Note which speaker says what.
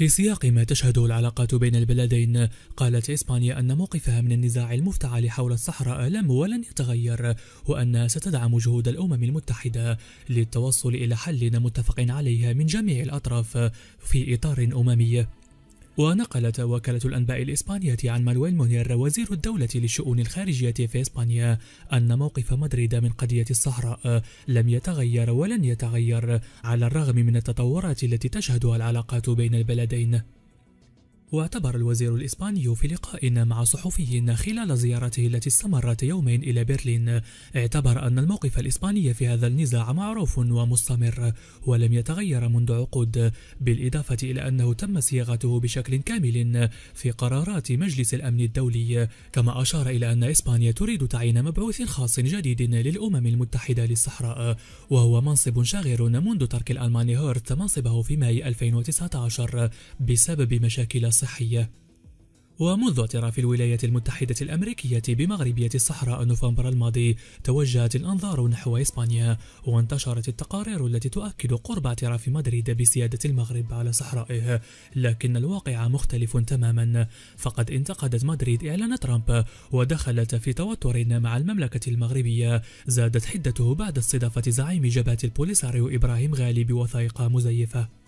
Speaker 1: في سياق ما تشهده العلاقات بين البلدين، قالت إسبانيا أن موقفها من النزاع المفتعل حول الصحراء لم ولن يتغير، وأنها ستدعم جهود الأمم المتحدة للتوصل إلى حل متفق عليها من جميع الأطراف في إطار أممي. ونقلت وكالة الأنباء الإسبانية عن مانويل مونير وزير الدولة للشؤون الخارجية في إسبانيا أن موقف مدريد من قضية الصحراء لم يتغير ولن يتغير على الرغم من التطورات التي تشهدها العلاقات بين البلدين. واعتبر الوزير الإسباني في لقاء مع صحفيين خلال زيارته التي استمرت يومين إلى برلين، اعتبر أن الموقف الإسباني في هذا النزاع معروف ومستمر ولم يتغير منذ عقود، بالإضافة إلى أنه تم صياغته بشكل كامل في قرارات مجلس الأمن الدولي. كما أشار إلى أن إسبانيا تريد تعيين مبعوث خاص جديد للأمم المتحدة للصحراء، وهو منصب شاغر منذ ترك الألماني هورت منصبه في ماي 2019 بسبب مشاكل صحية. ومنذ اعتراف الولايات المتحدة الأمريكية بمغربية الصحراء نوفمبر الماضي، توجهت الأنظار نحو إسبانيا، وانتشرت التقارير التي تؤكد قرب اعتراف مدريد بسيادة المغرب على صحرائه، لكن الواقع مختلف تماما، فقد انتقدت مدريد إعلان ترامب ودخلت في توتر مع المملكة المغربية زادت حدته بعد استضافة زعيم جبهة البوليساريو إبراهيم غالي بوثائق مزيفة.